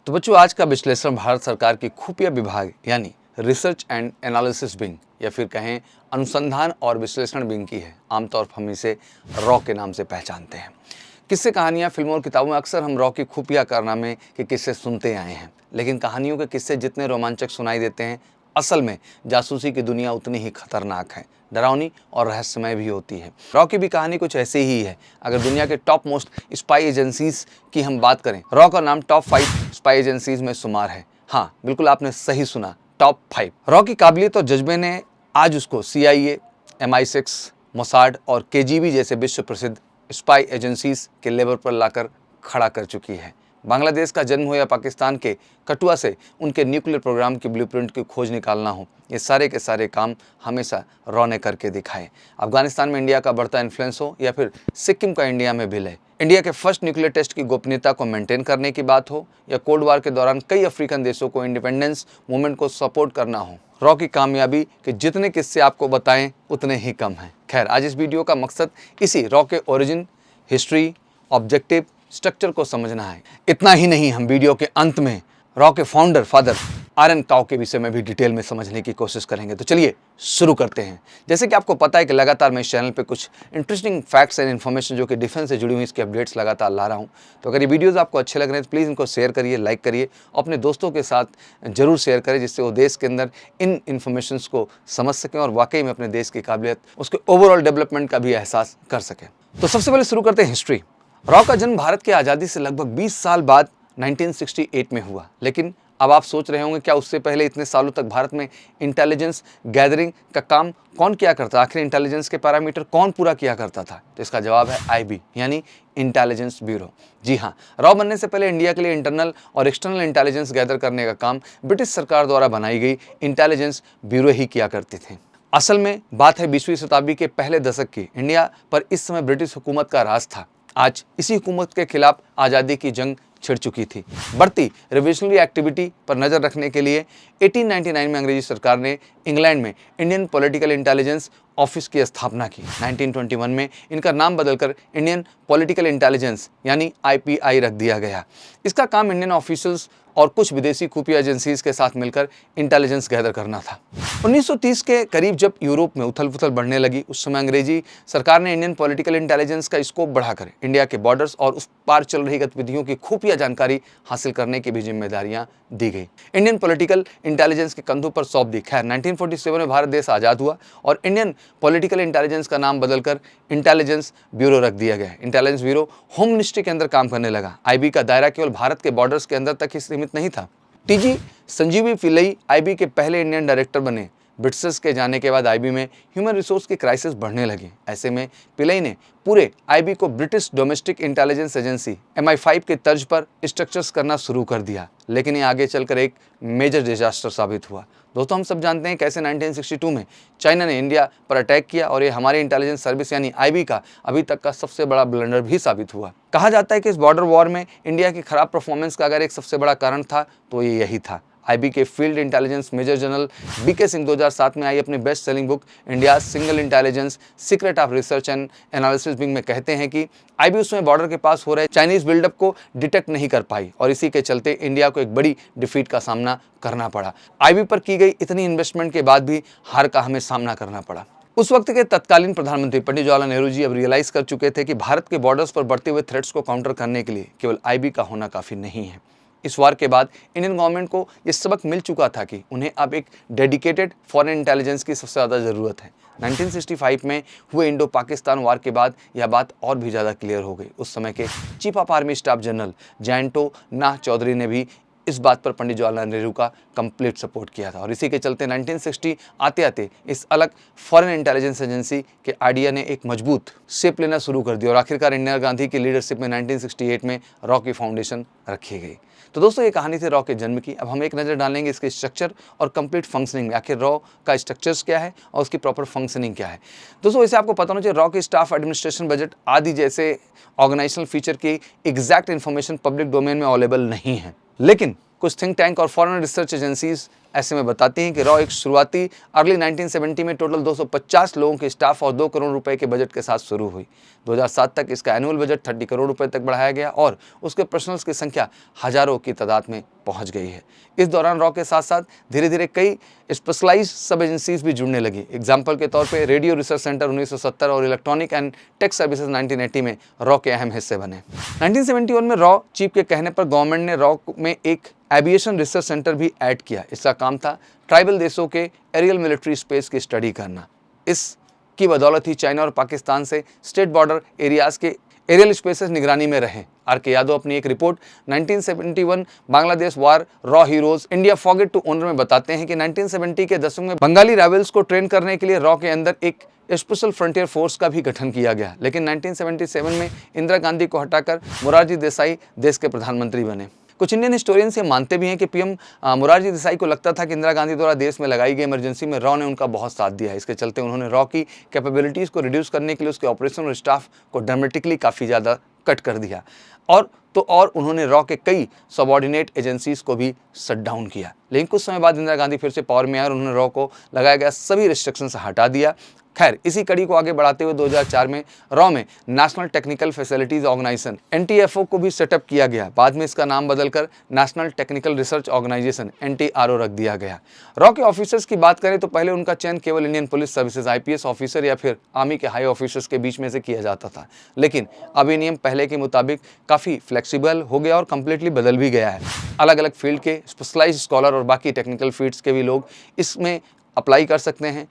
तो बच्चों, आज का विश्लेषण भारत सरकार की खुफिया विभाग यानी रिसर्च एंड एनालिसिस विंग या फिर कहें अनुसंधान और विश्लेषण विंग की है। आमतौर पर हम इसे रॉ के नाम से पहचानते हैं। किस्से, कहानियाँ, फिल्मों और किताबों में अक्सर हम रॉ की खुफिया कारनामे के किस्से सुनते आए हैं, लेकिन कहानियों के किस्से जितने रोमांचक सुनाई देते हैं, असल में जासूसी की दुनिया उतनी ही खतरनाक है, डरावनी और रहस्यमय भी होती है। रॉ की भी कहानी कुछ ऐसी ही है। अगर दुनिया के टॉप मोस्ट स्पाई एजेंसीज की हम बात करें, रॉ का नाम टॉप 5 स्पाई एजेंसीज में शुमार है। हाँ, बिल्कुल आपने सही सुना, टॉप 5। रॉ की काबिलियत और जज्बे ने आज उसको CIA, MI6, मोसाड और KGB जैसे विश्व प्रसिद्ध स्पाई एजेंसीज के लेवल पर लाकर खड़ा कर चुकी है। बांग्लादेश का जन्म हो या पाकिस्तान के कठुआ से उनके न्यूक्लियर प्रोग्राम की ब्लूप्रिंट की खोज निकालना हो, ये सारे के सारे काम हमेशा रॉ ने करके दिखाए। अफगानिस्तान में इंडिया का बढ़ता इन्फ्लुएंस हो या फिर सिक्किम का इंडिया में विलय, इंडिया के फर्स्ट न्यूक्लियर टेस्ट की गोपनीयता को मेंटेन करने की बात हो या कोल्ड वार के दौरान कई अफ्रीकन देशों को इंडिपेंडेंस मूवमेंट को सपोर्ट करना हो, रॉ की कामयाबी के जितने किस्से आपको बताएं उतने ही कम हैं। खैर, आज इस वीडियो का मकसद इसी रॉ के ओरिजिन, हिस्ट्री, ऑब्जेक्टिव, स्ट्रक्चर को समझना है। इतना ही नहीं, हम वीडियो के अंत में रॉ के फाउंडर फादर आरएन काओ के विषय में भी डिटेल में समझने की कोशिश करेंगे। तो चलिए शुरू करते हैं। जैसे कि आपको पता है कि लगातार मैं इस चैनल पे कुछ इंटरेस्टिंग फैक्ट्स एंड इन्फॉर्मेशन जो कि डिफेंस से जुड़ी हुई इसके अपडेट्स लगातार ला रहा हूँ। तो अगर ये वीडियोस आपको अच्छे लग रहे हैं तो प्लीज़ इनको शेयर करिए, लाइक करिए, अपने दोस्तों के साथ जरूर शेयर करें, जिससे वो देश के अंदर इन इन्फॉर्मेशन को समझ सकें और वाकई में अपने देश की काबिलियत, उसके ओवरऑल डेवलपमेंट का भी एहसास कर सकें। तो सबसे पहले शुरू करते हैं हिस्ट्री। रॉ का जन्म भारत की आज़ादी से लगभग 20 साल बाद 1968 में हुआ। लेकिन अब आप सोच रहे होंगे, क्या उससे पहले इतने सालों तक भारत में इंटेलिजेंस गैदरिंग का काम कौन किया करता? आखिर इंटेलिजेंस के पैरामीटर कौन पूरा किया करता था? तो इसका जवाब है IB यानी इंटेलिजेंस ब्यूरो। जी हाँ, रॉ बनने से पहले इंडिया के लिए इंटरनल और एक्सटर्नल इंटेलिजेंस गैदर करने का काम ब्रिटिश सरकार द्वारा बनाई गई इंटेलिजेंस ब्यूरो ही किया करते थे। असल में बात है 20वीं शताब्दी के पहले दशक की। इंडिया पर इस समय ब्रिटिश हुकूमत का राज था। आज इसी हुकूमत के खिलाफ आज़ादी की जंग छिड़ चुकी थी। बढ़ती रिवोल्यूशनरी एक्टिविटी पर नज़र रखने के लिए 1899 में अंग्रेजी सरकार ने इंग्लैंड में इंडियन पॉलिटिकल इंटेलिजेंस ऑफिस की स्थापना की। 1921 में इनका नाम बदलकर इंडियन पॉलिटिकल इंटेलिजेंस यानी IPI रख दिया गया। इसका काम इंडियन ऑफिसर्स और कुछ विदेशी खुफिया एजेंसीज के साथ मिलकर इंटेलिजेंस गैदर करना था। 1930 के करीब जब यूरोप में उथल पुथल बढ़ने लगी, उस समय अंग्रेजी सरकार ने इंडियन पॉलिटिकल इंटेलिजेंस का स्कोप बढ़ाकर इंडिया के बॉर्डर्स और उस पार चल रही गतिविधियों की खुफिया जानकारी हासिल करने की भी जिम्मेदारियां दी गई। इंडियन पॉलिटिकल इंटेलिजेंस के कंधों पर सौंप दी। खैर, 1947 में भारत देश आज़ाद हुआ और इंडियन पॉलिटिकल इंटेलिजेंस का नाम बदलकर इंटेलिजेंस ब्यूरो रख दिया गया। इंटेलिजेंस ब्यूरो होम मिनिस्ट्री के अंदर काम करने लगा। IB का दायरा केवल भारत के बॉर्डर्स के अंदर तक ही सीमित नहीं था। TG संजीवी पिल्लई IB के पहले इंडियन डायरेक्टर बने। ब्रिटिशर्स के जाने के बाद IB में ह्यूमन रिसोर्स की क्राइसिस बढ़ने लगी। ऐसे में पिल्लई ने पूरे IB को British domestic intelligence agency MI5 के तर्ज पर स्ट्रक्चर्स करना शुरू कर दिया। लेकिन ये आगे चलकर एक मेजर डिजास्टर साबित हुआ। दोस्तों, हम सब जानते हैं कैसे 1962 में चाइना ने इंडिया पर अटैक किया और ये हमारी इंटेलिजेंस सर्विस यानी IB का अभी तक का सबसे बड़ा ब्लंडर भी साबित हुआ। कहा जाता है कि इस बॉर्डर वॉर में इंडिया की खराब परफॉर्मेंस का अगर एक सबसे बड़ा कारण था तो ये यही था। IB के field intelligence major general BK Singh 2007 में आई अपनी best selling book India single intelligence secret of research and analysis wing में कहते हैं कि IB उसमें बॉर्डर के पास हो रहे चाइनीज बिल्डअप को डिटेक्ट नहीं कर पाई और इसी के चलते इंडिया को एक बड़ी डिफीट का सामना करना पड़ा। IB पर की गई इतनी इन्वेस्टमेंट के बाद भी हार का हमें सामना करना पड़ा। उस वक्त के तत्कालीन प्रधानमंत्री पंडित जवाहरलाल नेहरू जी अब रियलाइज कर चुके थे कि भारत के बॉर्डर्स पर बढ़ते हुए थ्रेट्स को काउंटर करने के लिए केवल IB का होना काफ़ी नहीं है। इस वार के बाद इंडियन गवर्नमेंट को ये सबक मिल चुका था कि उन्हें अब एक डेडिकेटेड फॉरेन इंटेलिजेंस की सबसे ज़्यादा ज़रूरत है। 1965 में हुए इंडो पाकिस्तान वार के बाद यह बात और भी ज़्यादा क्लियर हो गई। उस समय के chief of army staff general Jayanto Nath Chaudhuri ने भी इस बात पर पंडित जवाहरलाल नेहरू का कंप्लीट सपोर्ट किया था और इसी के चलते 1960 आते आते इस अलग फॉरेन इंटेलिजेंस एजेंसी के आइडिया ने एक मजबूत शेप लेना शुरू कर दिया और आखिरकार इंदिरा गांधी की लीडरशिप में 1968 में रॉ की फाउंडेशन रखी गई। तो दोस्तों, ये कहानी थी रॉ के जन्म की। अब हम एक नज़र डालेंगे इसके स्ट्रक्चर और कंप्लीट फंक्शनिंग में। आखिर रॉ का स्ट्रक्चर्स क्या है और उसकी प्रॉपर फंक्शनिंग क्या है। दोस्तों, वैसे आपको पता होना चाहिए, रॉ के स्टाफ, एडमिनिस्ट्रेशन, बजट आदि जैसे ऑर्गेनाइजेशनल फीचर की एग्जैक्ट इन्फॉर्मेशन पब्लिक डोमेन में अवेलेबल नहीं है, लेकिन कुछ थिंक टैंक और फॉरेन रिसर्च एजेंसीज ऐसे में बताती हैं कि रॉ एक शुरुआती अर्ली 1970 में टोटल 250 लोगों के स्टाफ और 2 करोड़ रुपए के बजट के साथ शुरू हुई। 2007 तक इसका एनुअल बजट 30 करोड़ रुपए तक बढ़ाया गया और उसके पर्सनल्स की संख्या हजारों की तादाद में पहुंच गई है। इस दौरान रॉ के साथ साथ धीरे धीरे कई स्पेशलाइज्ड सब एजेंसीज भी जुड़ने लगी। एग्जाम्पल के तौर पे रेडियो रिसर्च सेंटर 1970 और इलेक्ट्रॉनिक एंड टेक सर्विसेज 1980 में रॉ के अहम हिस्से बने। 1971 में रॉ चीफ के कहने पर गवर्नमेंट ने रॉ में एक एविएशन रिसर्च सेंटर भी ऐड किया। इसका काम था ट्राइबल देशों के एरियल मिलिट्री स्पेस की स्टडी करना। इसकी बदौलत ही चाइना और पाकिस्तान से स्टेट बॉर्डर एरियाज के एरियल स्पेसेस निगरानी में रहे। आर के यादव अपनी एक रिपोर्ट 1971 बांग्लादेश वार रॉ heroes India forget to honour में बताते हैं कि 1970 के दशक में बंगाली राइवल्स को ट्रेन करने के लिए रॉ के अंदर एक स्पेशल फ्रंटियर फोर्स का भी गठन किया गया। लेकिन 1977 में इंदिरा गांधी को हटाकर मोरारजी देसाई देश के प्रधानमंत्री बने। कुछ इंडियन हिस्टोरियंस ये मानते भी हैं कि पीएम मोरारजी देसाई को लगता था कि इंदिरा गांधी द्वारा देश में लगाई गई इमरजेंसी में रॉ ने उनका बहुत साथ दिया है। इसके चलते उन्होंने रॉ की कैपेबिलिटीज़ को रिड्यूस करने के लिए उसके ऑपरेशन और स्टाफ को ड्रामेटिकली काफ़ी ज़्यादा कट कर दिया और उन्होंने रॉ के कई सबऑर्डिनेट एजेंसीज को भी शट डाउन किया। लेकिन कुछ समय बाद इंदिरा गांधी फिर से पावर में आए और उन्होंने रॉ को लगाया गया सभी रिस्ट्रिक्शंस हटा दिया। खैर, इसी कड़ी को आगे बढ़ाते हुए 2004 में रॉ में national technical facilities organisation NTFO को भी सेटअप किया गया। बाद में इसका नाम बदलकर national technical research organisation NTRO रख दिया गया। रॉ के ऑफिसर्स की बात करें तो पहले उनका चयन केवल Indian police services IPS officer या फिर आर्मी के हाई ऑफिसर्स के बीच में से किया जाता था। लेकिन अब ये नियम पहले के मुताबिक काफ़ी फ्लेक्सिबल हो गया और कम्प्लीटली बदल भी गया है। अलग अलग फील्ड के स्पेशलाइज्ड स्कॉलर और बाकी टेक्निकल फील्ड्स के भी लोग इसमें अप्लाई कर सकते हैं।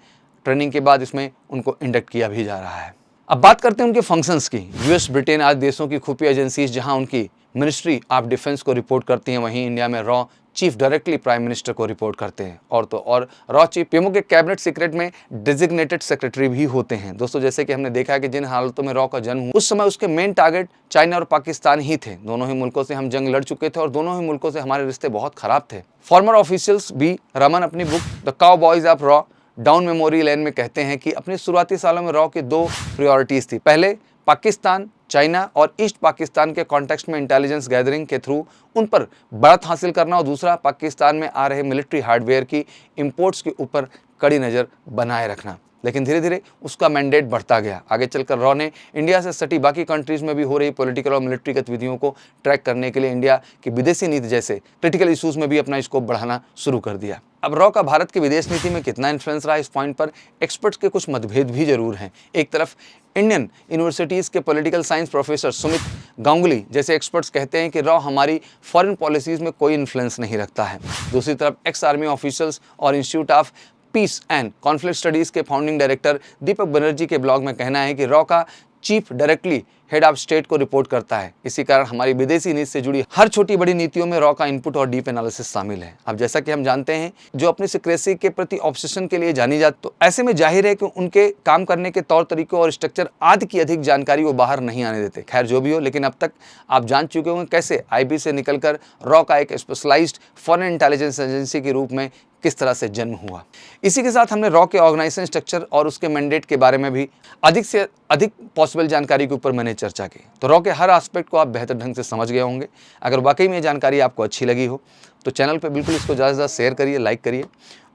ट्रेनिंग के बाद इसमें उनको इंडक्ट किया भी जा रहा है। अब बात करते हैं उनके फंक्शंस की। यूएस, ब्रिटेन आदि देशों की खुफिया एजेंसीज जहां उनकी मिनिस्ट्री ऑफ डिफेंस को रिपोर्ट करती हैं, वहीं इंडिया में raw chief directly prime minister को रिपोर्ट करते हैं। और रॉ चीफ पीएमओ के कैबिनेट सीक्रेट में डेजिग्नेटेड सेक्रेटरी भी होते हैं। दोस्तों, जैसे कि हमने देखा है कि जिन हालतों में रॉ का जन्म हुआ उस समय उसके मेन टारगेट चाइना और पाकिस्तान ही थे। दोनों ही मुल्कों से हम जंग लड़ चुके थे और दोनों ही मुल्कों से हमारे रिश्ते बहुत खराब थे। फॉर्मर ऑफिशियल्स भी रमन अपनी book the cowboys of raw down memory lane में कहते हैं कि अपने शुरुआती सालों में रॉ की दो प्रायोरिटीज़ थी। पहले पाकिस्तान, चाइना और ईस्ट पाकिस्तान के कॉन्टेक्स्ट में इंटेलिजेंस गैदरिंग के थ्रू उन पर बढ़त हासिल करना और दूसरा पाकिस्तान में आ रहे मिलिट्री हार्डवेयर की इंपोर्ट्स के ऊपर कड़ी नज़र बनाए रखना। लेकिन धीरे धीरे उसका मैंडेट बढ़ता गया। आगे चलकर रॉ ने इंडिया से सटी बाकी कंट्रीज़ में भी हो रही पॉलिटिकल और मिलिट्री गतिविधियों को ट्रैक करने के लिए इंडिया की विदेशी नीति जैसे क्रिटिकल इशूज़ में भी अपना स्कोप बढ़ाना शुरू कर दिया। अब रॉ का भारत की विदेश नीति में कितना इन्फ्लुएंस रहा, इस पॉइंट पर एक्सपर्ट्स के कुछ मतभेद भी जरूर हैं। एक तरफ इंडियन यूनिवर्सिटीज़ के political science professor Sumit Ganguly जैसे एक्सपर्ट्स कहते हैं कि रॉ हमारी फॉरेन पॉलिसीज़ में कोई इन्फ्लुएंस नहीं रखता है। दूसरी तरफ एक्स आर्मी ऑफिसर्स और institute of peace and conflict studies के फाउंडिंग डायरेक्टर दीपक बनर्जी के ब्लॉग में कहना है कि रॉ का chief directly head of state को रिपोर्ट करता है। इसी कारण हमारी विदेशी नीति से जुड़ी हर छोटी बड़ी नीतियों में रॉ का इनपुट और डीप एनालिसिस शामिल है। अब जैसा कि हम जानते हैं, जो अपनी सिक्रेसी के प्रति ऑब्सेशन के लिए जानी जाती, तो ऐसे में जाहिर है कि उनके काम करने के तौर तरीकों और स्ट्रक्चर आदि की अधिक जानकारी वो बाहर नहीं आने देते। खैर, जो भी हो, लेकिन अब तक आप जान चुके होंगे कैसे IB से निकलकर रॉ का एक स्पेशलाइज्ड फॉरेन इंटेलिजेंस एजेंसी के रूप में किस तरह से जन्म हुआ। इसी के साथ हमने रॉ के ऑर्गेनाइजेशन स्ट्रक्चर और उसके मैंडेट के बारे में भी अधिक से अधिक पॉसिबल जानकारी के ऊपर मैंने चर्चा की। तो रॉ के हर एस्पेक्ट को आप बेहतर ढंग से समझ गए होंगे। अगर वाकई में ये जानकारी आपको अच्छी लगी हो तो चैनल पे बिल्कुल इसको ज़्यादा से ज़्यादा शेयर करिए, लाइक करिए,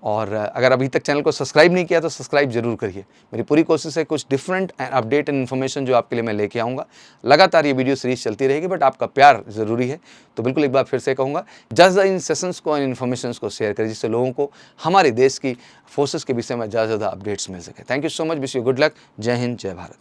और अगर अभी तक चैनल को सब्सक्राइब नहीं किया तो सब्सक्राइब जरूर करिए। मेरी पूरी कोशिश है कुछ different and update and information जो आपके लिए मैं लेके आऊँगा। लगातार ये वीडियो सीरीज चलती रहेगी, बट आपका प्यार ज़रूरी है। तो बिल्कुल एक बार फिर से कहूँगा, ज़्यादा इन सेशंस को एंड इन्फॉर्मेशन को शेयर करिए, जिससे लोगों को हमारे देश की फोर्सेस के विषय में ज़्यादा से ज़्यादा अपडेट्स मिल सके। Thank you so much, wish you good luck. जय हिंद, जय भारत।